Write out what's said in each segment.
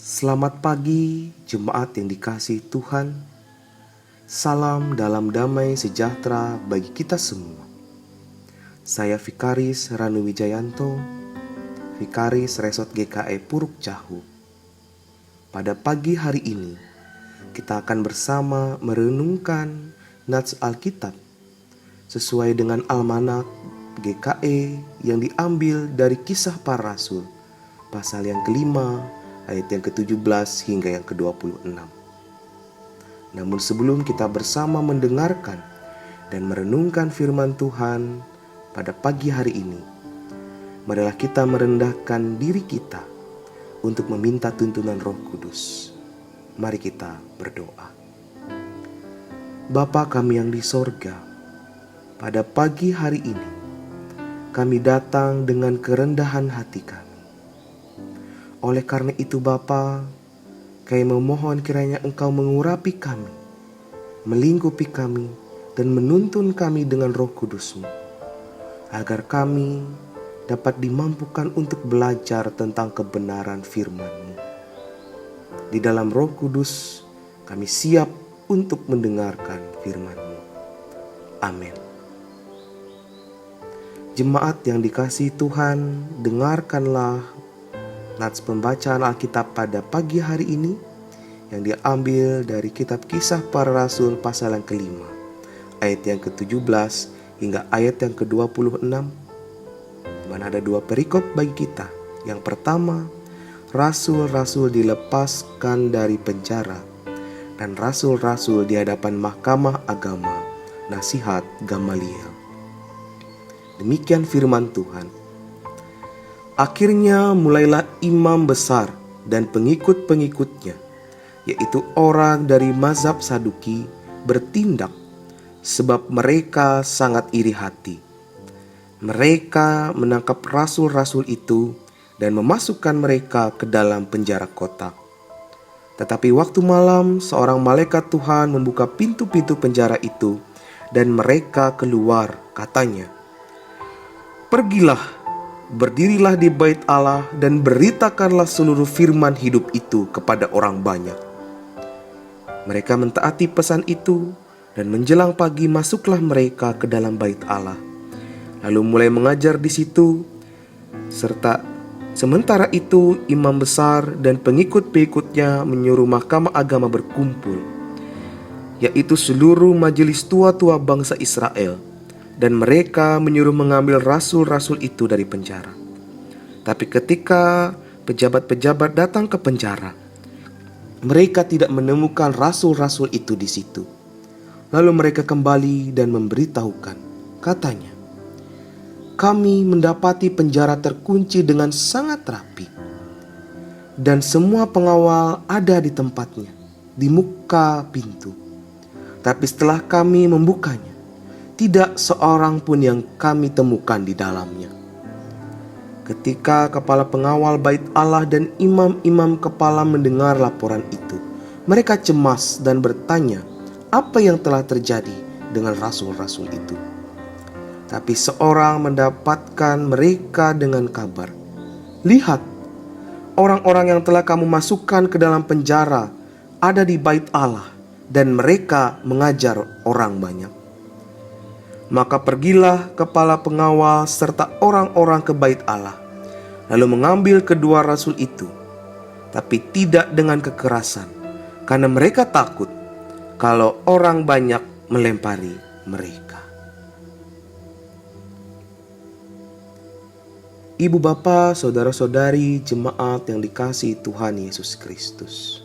Selamat pagi, jemaat yang dikasihi Tuhan. Salam dalam damai sejahtera bagi kita semua. Saya Vikaris Ranu Wijayanto, Vikaris Resort GKI Puruk Cahu. Pada pagi hari ini, kita akan bersama merenungkan nats Alkitab sesuai dengan Almanak GKI yang diambil dari Kisah Para Rasul, pasal yang kelima, ayat yang ke-17 hingga yang ke-26. Namun sebelum kita bersama mendengarkan dan merenungkan firman Tuhan pada pagi hari ini, marilah kita merendahkan diri kita untuk meminta tuntunan Roh Kudus. Mari kita berdoa. Bapa kami yang di sorga, pada pagi hari ini kami datang dengan kerendahan hati kami. Oleh karena itu Bapa, kami memohon kiranya Engkau mengurapi kami, melingkupi kami, dan menuntun kami dengan Roh Kudus-Mu, agar kami dapat dimampukan untuk belajar tentang kebenaran firman-Mu. Di dalam Roh Kudus, kami siap untuk mendengarkan firman-Mu. Amin. Jemaat yang dikasihi Tuhan, dengarkanlah nats pembacaan Alkitab pada pagi hari ini yang diambil dari kitab Kisah Para Rasul pasal yang kelima, ayat yang ke-17 hingga ayat yang ke-26, di mana ada dua perikop bagi kita. Yang pertama, rasul-rasul dilepaskan dari penjara dan rasul-rasul di hadapan mahkamah agama, nasihat Gamaliel. Demikian firman Tuhan. Akhirnya mulailah imam besar dan pengikut-pengikutnya, yaitu orang dari mazhab Saduki, bertindak sebab mereka sangat iri hati. Mereka menangkap rasul-rasul itu dan memasukkan mereka ke dalam penjara kota. Tetapi waktu malam seorang malaikat Tuhan membuka pintu-pintu penjara itu dan mereka keluar. Katanya, "Pergilah, berdirilah di bait Allah dan beritakanlah seluruh firman hidup itu kepada orang banyak." Mereka mentaati pesan itu dan menjelang pagi masuklah mereka ke dalam bait Allah, lalu mulai mengajar di situ. Sementara itu imam besar dan pengikut-pengikutnya menyuruh mahkamah agama berkumpul, yaitu seluruh majelis tua-tua bangsa Israel, dan mereka menyuruh mengambil rasul-rasul itu dari penjara. Tapi ketika pejabat-pejabat datang ke penjara, mereka tidak menemukan rasul-rasul itu di situ. Lalu mereka kembali dan memberitahukan. Katanya, "Kami mendapati penjara terkunci dengan sangat rapi, dan semua pengawal ada di tempatnya, di muka pintu. Tapi setelah kami membukanya, tidak seorang pun yang kami temukan di dalamnya." Ketika kepala pengawal bait Allah dan imam-imam kepala mendengar laporan itu, mereka cemas dan bertanya apa yang telah terjadi dengan rasul-rasul itu. Tapi seorang mendapatkan mereka dengan kabar, "Lihat, orang-orang yang telah kamu masukkan ke dalam penjara ada di bait Allah, dan mereka mengajar orang banyak." Maka pergilah kepala pengawal serta orang-orang ke bait Allah, lalu mengambil kedua rasul itu, tapi tidak dengan kekerasan, karena mereka takut kalau orang banyak melempari mereka. Ibu bapa, saudara-saudari, jemaat yang dikasihi Tuhan Yesus Kristus.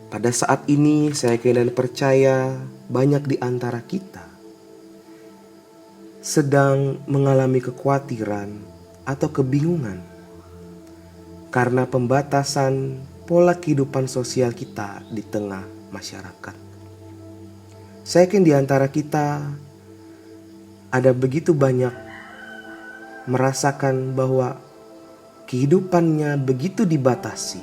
Pada saat ini saya kalian percaya banyak di antara kita sedang mengalami kekhawatiran atau kebingungan karena pembatasan pola kehidupan sosial kita di tengah masyarakat. Saya yakin di antara kita ada begitu banyak merasakan bahwa kehidupannya begitu dibatasi.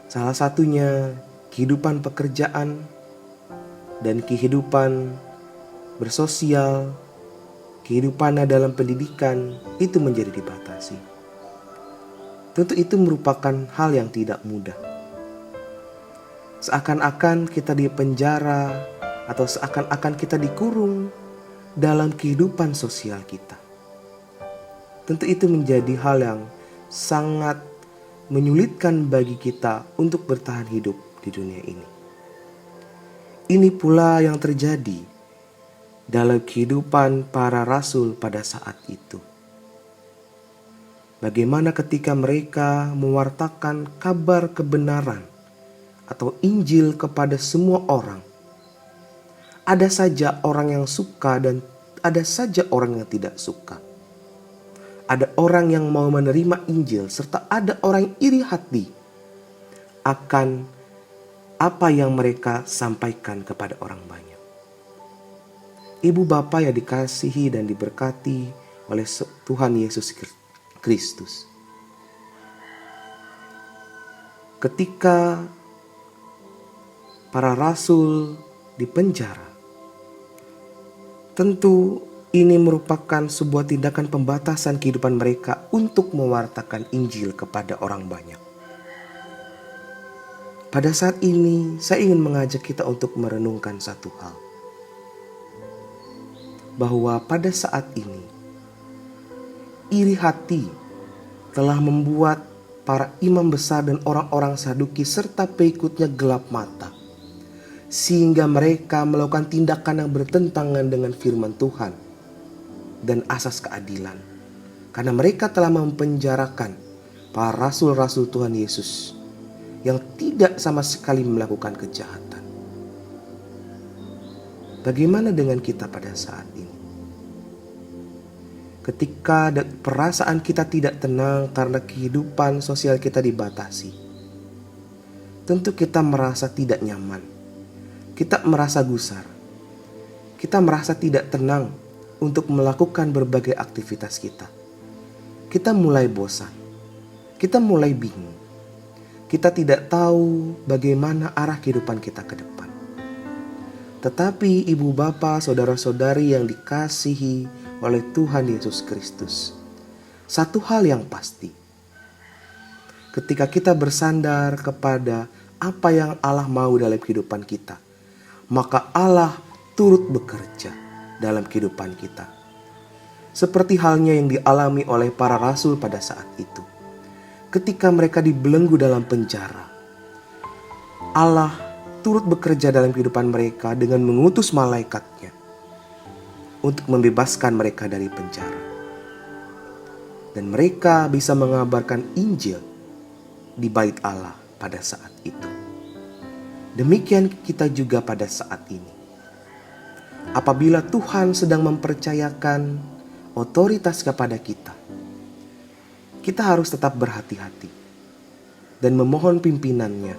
Salah satunya kehidupan pekerjaan dan kehidupan bersosial, kehidupannya dalam pendidikan itu menjadi dibatasi. tentu itu merupakan hal yang tidak mudah. Seakan-akan kita dipenjara atau seakan-akan kita dikurung dalam kehidupan sosial kita. Tentu itu menjadi hal yang sangat menyulitkan bagi kita untuk bertahan hidup di dunia ini. Ini pula yang terjadi dalam kehidupan para rasul pada saat itu. Bagaimana ketika mereka mewartakan kabar kebenaran atau Injil kepada semua orang. Ada saja orang yang suka dan ada saja orang yang tidak suka. Ada orang yang mau menerima Injil serta ada orang yang iri hati akan apa yang mereka sampaikan kepada orang banyak. Ibu bapa yang dikasihi dan diberkati oleh Tuhan Yesus Kristus. Ketika para rasul dipenjara, tentu ini merupakan sebuah tindakan pembatasan kehidupan mereka untuk mewartakan Injil kepada orang banyak. Pada saat ini, saya ingin mengajak kita untuk merenungkan satu hal. Bahwa pada saat ini, iri hati telah membuat para imam besar dan orang-orang Saduki serta pengikutnya gelap mata. Sehingga mereka melakukan tindakan yang bertentangan dengan firman Tuhan dan asas keadilan. Karena mereka telah mempenjarakan para rasul-rasul Tuhan Yesus yang tidak sama sekali melakukan kejahatan. Bagaimana dengan kita pada saat ini? Ketika perasaan kita tidak tenang karena kehidupan sosial kita dibatasi, tentu kita merasa tidak nyaman. Kita merasa gusar. Kita merasa tidak tenang untuk melakukan berbagai aktivitas kita. Kita mulai bosan. Kita mulai bingung. Kita tidak tahu bagaimana arah kehidupan kita ke depan. Tetapi ibu bapa, saudara-saudari yang dikasihi oleh Tuhan Yesus Kristus, satu hal yang pasti. Ketika kita bersandar kepada apa yang Allah mau dalam kehidupan kita, maka Allah turut bekerja dalam kehidupan kita. Seperti halnya yang dialami oleh para rasul pada saat itu. Ketika mereka dibelenggu dalam penjara, Allah turut bekerja dalam kehidupan mereka dengan mengutus malaikatnya untuk membebaskan mereka dari penjara. Dan mereka bisa mengabarkan Injil di bait Allah pada saat itu. Demikian kita juga pada saat ini. Apabila Tuhan sedang mempercayakan otoritas kepada kita, kita harus tetap berhati-hati dan memohon pimpinannya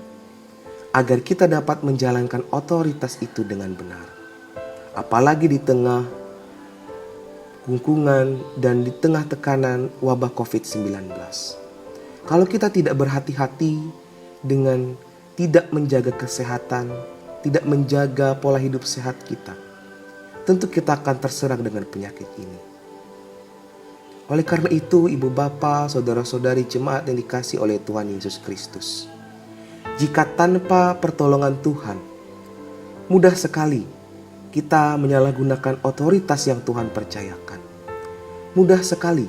agar kita dapat menjalankan otoritas itu dengan benar. Apalagi di tengah kungkungan dan di tengah tekanan wabah COVID-19. Kalau kita tidak berhati-hati dengan tidak menjaga kesehatan, tidak menjaga pola hidup sehat kita, tentu kita akan terserang dengan penyakit ini. Oleh karena itu, ibu bapa, saudara-saudari jemaat yang dikasihi oleh Tuhan Yesus Kristus, jika tanpa pertolongan Tuhan, mudah sekali kita menyalahgunakan otoritas yang Tuhan percayakan. Mudah sekali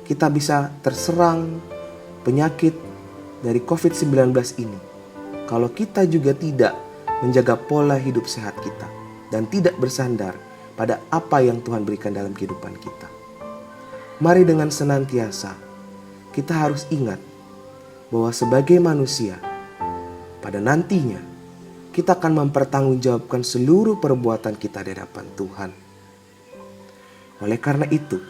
kita bisa terserang penyakit dari COVID-19 ini kalau kita juga tidak menjaga pola hidup sehat kita dan tidak bersandar pada apa yang Tuhan berikan dalam kehidupan kita. Mari dengan senantiasa kita harus ingat bahwa sebagai manusia, pada nantinya kita akan mempertanggungjawabkan seluruh perbuatan kita di hadapan Tuhan. Oleh karena itu,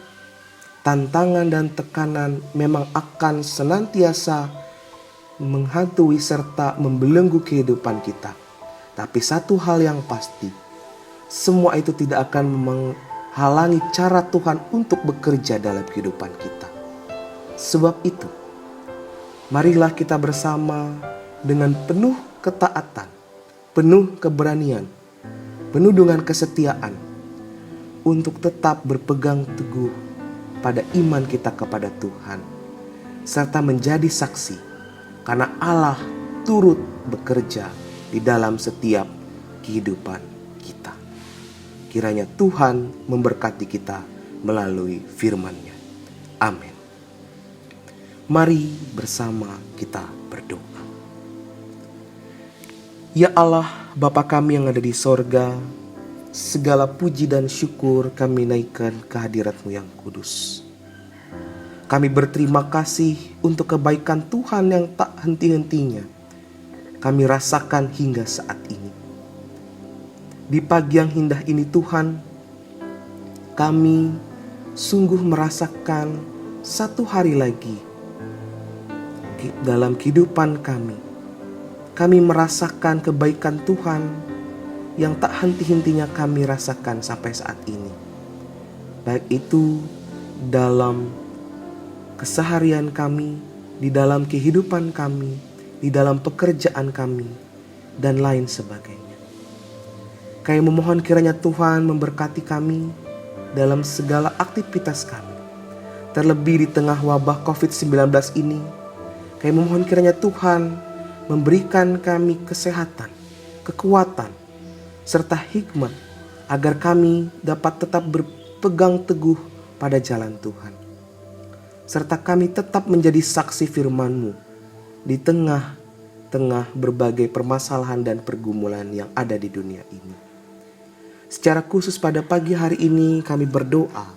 tantangan dan tekanan memang akan senantiasa menghantui serta membelenggu kehidupan kita. Tapi satu hal yang pasti, semua itu tidak akan menghalangi cara Tuhan untuk bekerja dalam kehidupan kita. Sebab itu, marilah kita bersama dengan penuh ketaatan, penuh keberanian, penuh dengan kesetiaan untuk tetap berpegang teguh pada iman kita kepada Tuhan. serta menjadi saksi, karena Allah turut bekerja di dalam setiap kehidupan kita. Kiranya Tuhan memberkati kita melalui firman-Nya. Amin. Mari bersama kita berdoa. Ya Allah, Bapa kami yang ada di sorga, segala puji dan syukur kami naikkan ke hadirat-Mu yang kudus. Kami berterima kasih untuk kebaikan Tuhan yang tak henti-hentinya kami rasakan hingga saat ini. Di pagi yang indah ini Tuhan, kami sungguh merasakan satu hari lagi dalam kehidupan kami. Kami merasakan kebaikan Tuhan yang tak henti-hentinya kami rasakan sampai saat ini. Baik itu dalam keseharian kami, di dalam kehidupan kami, di dalam pekerjaan kami, dan lain sebagainya. Kami memohon kiranya Tuhan memberkati kami dalam segala aktivitas kami. Terlebih di tengah wabah COVID-19 ini, kami memohon kiranya Tuhan memberikan kami kesehatan, kekuatan, serta hikmat agar kami dapat tetap berpegang teguh pada jalan Tuhan. Serta kami tetap menjadi saksi firman-Mu di tengah-tengah berbagai permasalahan dan pergumulan yang ada di dunia ini. Secara khusus pada pagi hari ini kami berdoa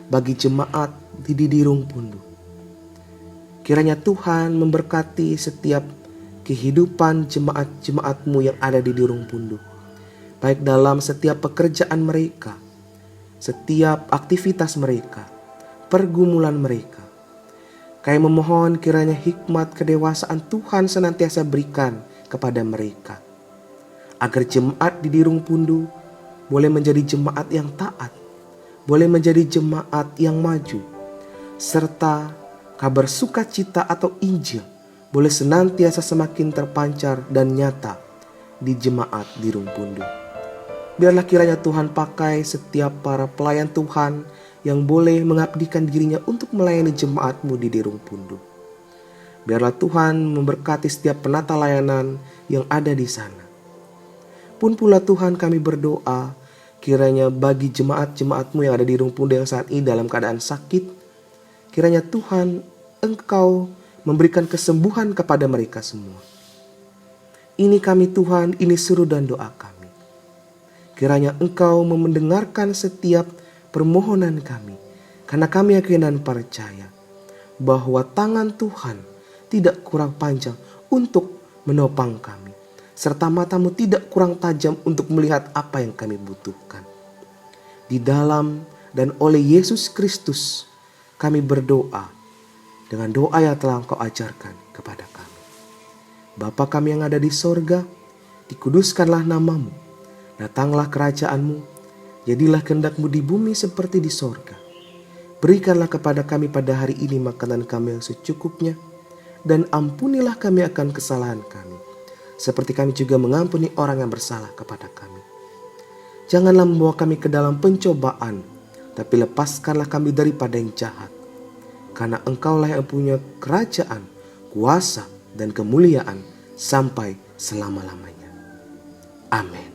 bagi jemaat di Didirung Pundu. Kiranya Tuhan memberkati setiap kehidupan jemaat-jemaat-Mu yang ada di Didirung Pundu. Baik dalam setiap pekerjaan mereka, setiap aktivitas mereka, pergumulan mereka. Kami memohon kiranya hikmat kedewasaan Tuhan senantiasa berikan kepada mereka. Agar jemaat di Didirung Pundu boleh menjadi jemaat yang taat, boleh menjadi jemaat yang maju, serta kabar sukacita atau Injil boleh senantiasa semakin terpancar dan nyata di jemaat Didirung Pundu. Biarlah kiranya Tuhan pakai setiap para pelayan Tuhan yang boleh mengabdikan dirinya untuk melayani jemaat-Mu di Didirung Pundu. Biarlah Tuhan memberkati setiap penata layanan yang ada di sana. Pun pula Tuhan kami berdoa kiranya bagi jemaat-jemaat-Mu yang ada di Didirung Pundu yang saat ini dalam keadaan sakit, kiranya Tuhan Engkau memberikan kesembuhan kepada mereka semua. Ini kami Tuhan, ini seru dan doa kami. Kiranya Engkau mendengarkan setiap permohonan kami, karena kami yakin dan percaya bahwa tangan Tuhan tidak kurang panjang untuk menopang kami, serta mata-Mu tidak kurang tajam untuk melihat apa yang kami butuhkan. Di dalam dan oleh Yesus Kristus kami berdoa dengan doa yang telah Engkau ajarkan kepada kami. Bapa kami yang ada di sorga, dikuduskanlah nama-Mu, datanglah kerajaan-Mu, jadilah kehendak-Mu di bumi seperti di sorga. Berikanlah kepada kami pada hari ini makanan kami yang secukupnya, dan ampunilah kami akan kesalahan kami, seperti kami juga mengampuni orang yang bersalah kepada kami. Janganlah membawa kami ke dalam pencobaan, tapi lepaskanlah kami daripada yang jahat. Karena Engkaulah yang punya kerajaan, kuasa, dan kemuliaan sampai selama-lamanya. Amin.